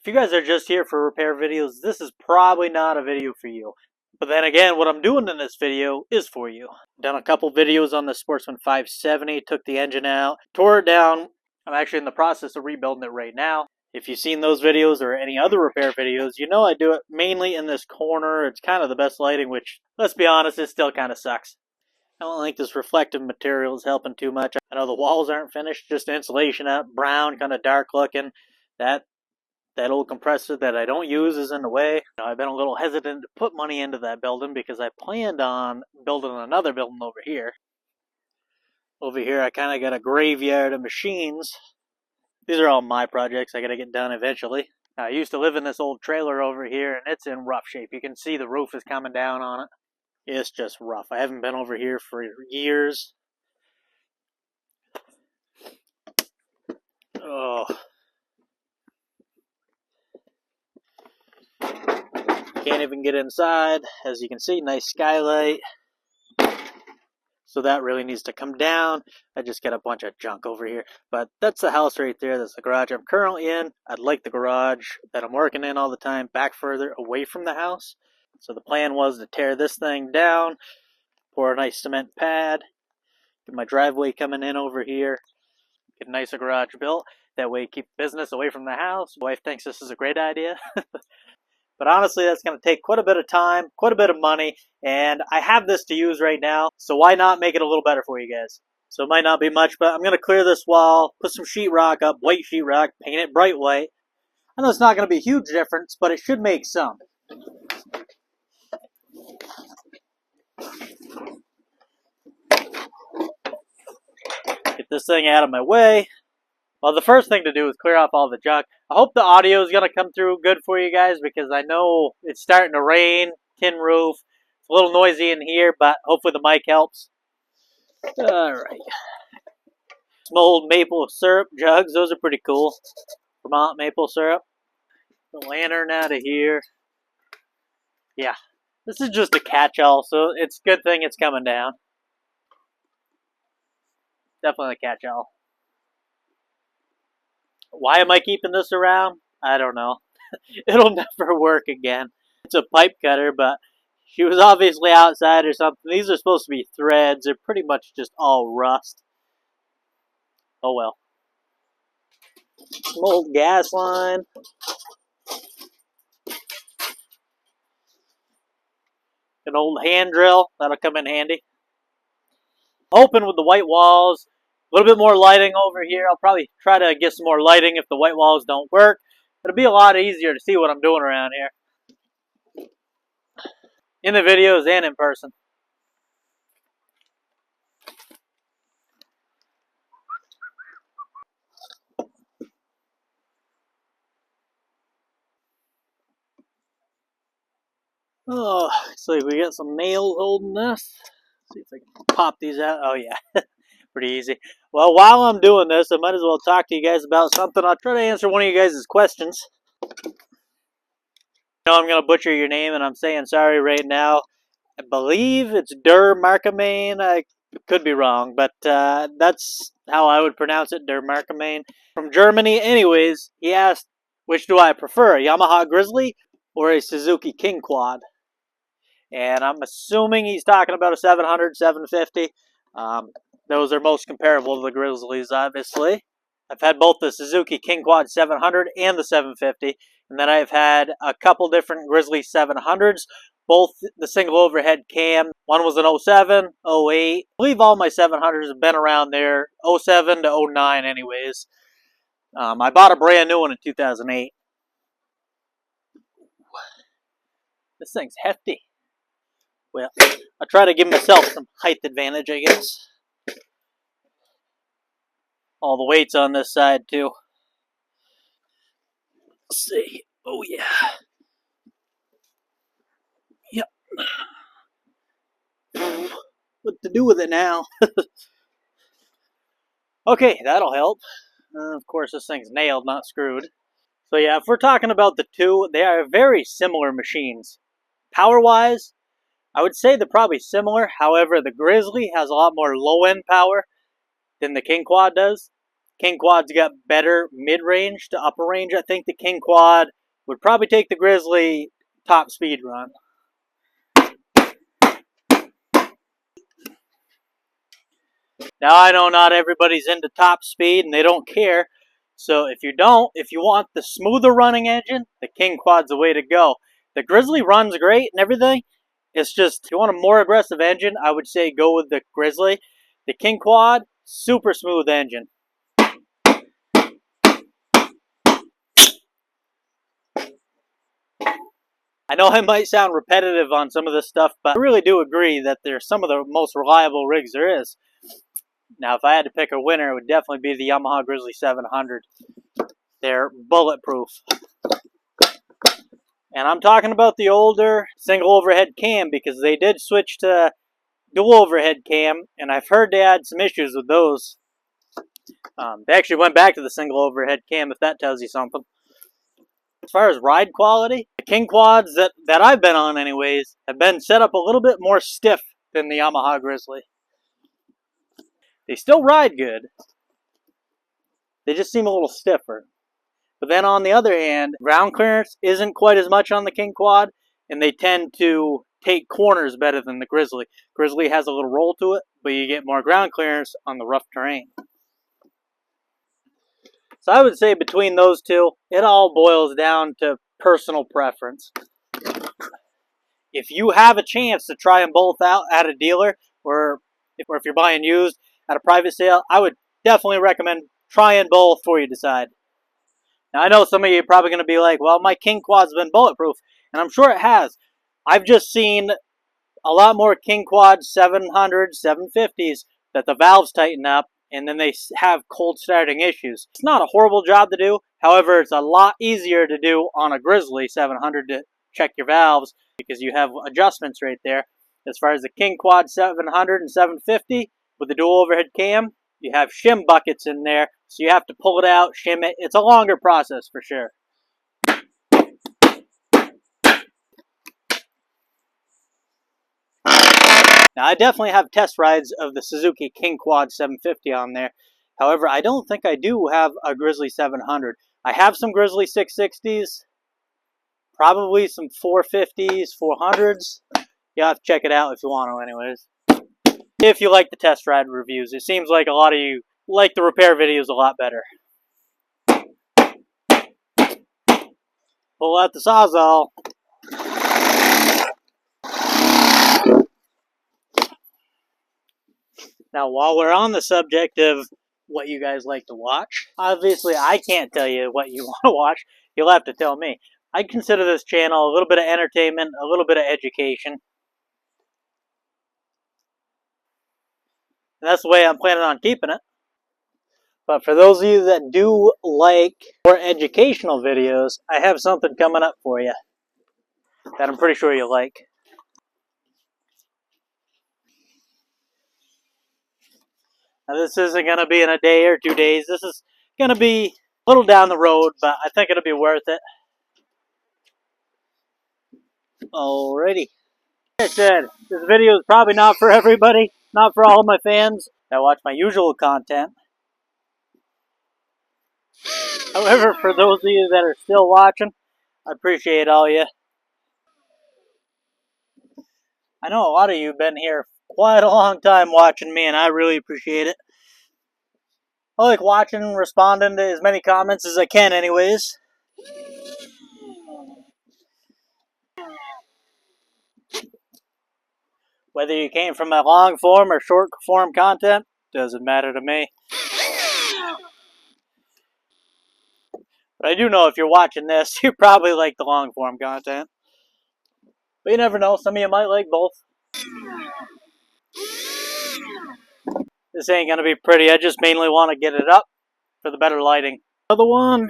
If you guys are just here for repair videos, this is probably not a video for you. But then again, what I'm doing in this video is for you. Done a couple videos on the Sportsman 570, took the engine out, tore it down. I'm actually in the process of rebuilding it right now. If you've seen those videos or any other repair videos, you know I do it mainly in this corner. It's kind of the best lighting, which, let's be honest, it still kind of sucks. I don't think this reflective material is helping too much. I know the walls aren't finished, just insulation up, brown, kind of dark looking. That old compressor that I don't use is in the way. I've been a little hesitant to put money into that building because I planned on building another building over here. Over here I kind of got a graveyard of machines. These are all my projects I gotta get done eventually. I used to live in this old trailer over here and it's in rough shape. You can see the roof is coming down on it. It's just rough. I haven't been over here for years. Oh. Can't even get inside. As you can see, nice skylight. So that really needs to come down. I just got a bunch of junk over here. But that's the house right there. That's the garage I'm currently in. I'd like the garage that I'm working in all the time back further away from the house. So the plan was to tear this thing down, pour a nice cement pad, get my driveway coming in over here, get a nicer garage built. That way keep business away from the house. My wife thinks this is a great idea. But honestly, that's going to take quite a bit of time, quite a bit of money, and I have this to use right now, so why not make it a little better for you guys? So it might not be much, but I'm going to clear this wall, put some sheetrock up, white sheetrock, paint it bright white. I know it's not going to be a huge difference, but it should make some. Get this thing out of my way. Well, the first thing to do is clear off all the junk. I hope the audio is going to come through good for you guys because I know it's starting to rain, tin roof. It's a little noisy in here, but hopefully the mic helps. Alright. Some old maple syrup jugs. Those are pretty cool. Vermont maple syrup. The lantern out of here. Yeah. This is just a catch-all, so it's a good thing it's coming down. Definitely a catch-all. Why am I keeping this around? I don't know. It'll never work again. It's a pipe cutter, but she was obviously outside or something. These are supposed to be threads. They're pretty much just all rust. Oh well. Some old gas line. An old hand drill. That'll come in handy. Open with the white walls. A little bit more lighting over here. I'll probably try to get some more lighting if the white walls don't work. It'll be a lot easier to see what I'm doing around here. In the videos and in person. Oh, looks like we got some nails holding this. See if I can pop these out. Oh yeah, pretty easy. Well, while I'm doing this, I might as well talk to you guys about something. I'll try to answer one of you guys' questions. I know I'm going to butcher your name, and I'm saying sorry right now. I believe it's Der Markemain. I could be wrong, but that's how I would pronounce it, Der Markemain. From Germany. Anyways, he asked, which do I prefer, a Yamaha Grizzly or a Suzuki King Quad? And I'm assuming he's talking about a 700, 750. Those are most comparable to the Grizzlies, obviously. I've had both the Suzuki King Quad 700 and the 750. And then I've had a couple different Grizzly 700s, both the single overhead cam. One was an 07, 08. I believe all my 700s have been around there, 07 to 09 anyways. I bought a brand new one in 2008. This thing's hefty. Well, I'll try to give myself some height advantage, I guess. All the weight's on this side, too. Let's see. Oh, yeah. Yep. What to do with it now? Okay, that'll help. Of course, this thing's nailed, not screwed. So yeah, if we're talking about the two, they are very similar machines. Power-wise, I would say they're probably similar. However, the Grizzly has a lot more low-end power than the King Quad does. King Quad's got better mid-range to upper range. I think the King Quad would probably take the Grizzly top speed run. Now I know not everybody's into top speed and they don't care. So if you want the smoother running engine, the King Quad's the way to go. The Grizzly runs great and everything. It's just, if you want a more aggressive engine, I would say go with the Grizzly. The King Quad, super smooth engine. I know I might sound repetitive on some of this stuff, but I really do agree that they're some of the most reliable rigs there is. Now, if I had to pick a winner, it would definitely be the Yamaha Grizzly 700. They're bulletproof. And I'm talking about the older single overhead cam because they did switch to dual overhead cam, and I've heard they had some issues with those. They actually went back to the single overhead cam, if that tells you something. As far as ride quality, the King Quads that I've been on anyways have been set up a little bit more stiff than the Yamaha Grizzly. They still ride good. They just seem a little stiffer. But then on the other hand, ground clearance isn't quite as much on the King Quad, and they tend to take corners better than the Grizzly. Grizzly has a little roll to it, but you get more ground clearance on the rough terrain. So I would say between those two, it all boils down to personal preference. If you have a chance to try them both out at a dealer, or if you're buying used at a private sale, I would definitely recommend trying both before you decide. Now, I know some of you are probably going to be like, well, my King Quad's been bulletproof, and I'm sure it has. I've just seen a lot more King Quad 700s, 750s that the valves tighten up, and then they have cold starting issues. It's not a horrible job to do. However, it's a lot easier to do on a Grizzly 700 to check your valves because you have adjustments right there. As far as the King Quad 700 and 750 with the dual overhead cam, you have shim buckets in there, so you have to pull it out, shim it. It's a longer process for sure. Now, I definitely have test rides of the Suzuki King Quad 750 on there. However, I don't think I do have a Grizzly 700. I have some Grizzly 660s, probably some 450s, 400s. You'll have to check it out if you want to anyways. If you like the test ride reviews. It seems like a lot of you like the repair videos a lot better. Pull out the Sawzall. Now, while we're on the subject of what you guys like to watch, obviously I can't tell you what you want to watch. You'll have to tell me. I consider this channel a little bit of entertainment, a little bit of education. And that's the way I'm planning on keeping it. But for those of you that do like more educational videos, I have something coming up for you that I'm pretty sure you'll like. Now, this isn't going to be in a day or 2 days. This is going to be a little down the road, but I think it'll be worth it. Alrighty. Like I said, this video is probably not for everybody, not for all of my fans that watch my usual content. However, for those of you that are still watching, I appreciate all you. I know a lot of you have been here quite a long time watching me, and I really appreciate it. I like watching and responding to as many comments as I can anyways. Whether you came from my long form or short form content, doesn't matter to me. But I do know if you're watching this, you probably like the long form content. But you never know, some of you might like both. This ain't gonna be pretty, I just mainly want to get it up for the better lighting. Another one.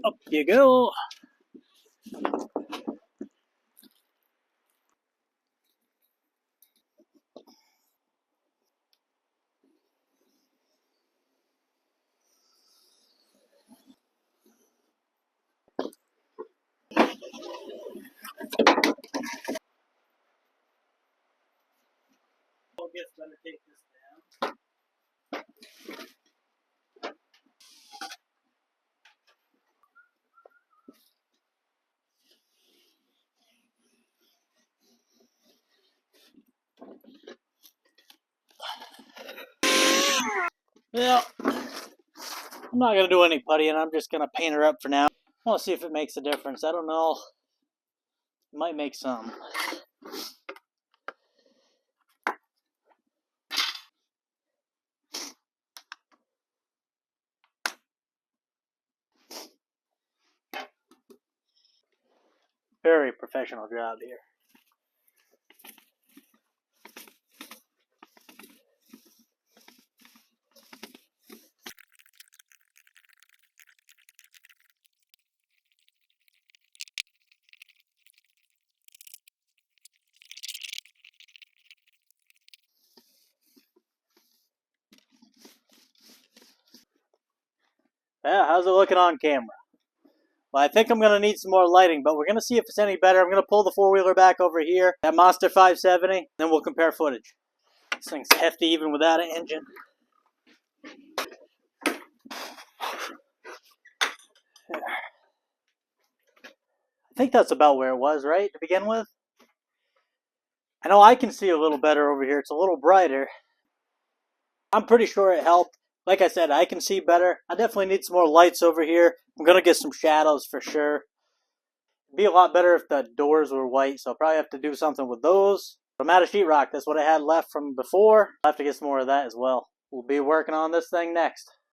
Up you go. better take this down. Well, I'm not going to do any puttying. I'm just going to paint her up for now. I want to see if it makes a difference. I don't know. It might make some. Very professional job here. Yeah, how's it looking on camera? Well, I think I'm going to need some more lighting, but we're going to see if it's any better. I'm going to pull the four-wheeler back over here, that Monster 570, then we'll compare footage. This thing's hefty even without an engine. There. I think that's about where it was, right, to begin with? I know I can see a little better over here. It's a little brighter. I'm pretty sure it helped. Like I said, I can see better. I definitely need some more lights over here. I'm going to get some shadows for sure. It'd be a lot better if the doors were white, so I'll probably have to do something with those. But I'm out of sheetrock. That's what I had left from before. I'll have to get some more of that as well. We'll be working on this thing next.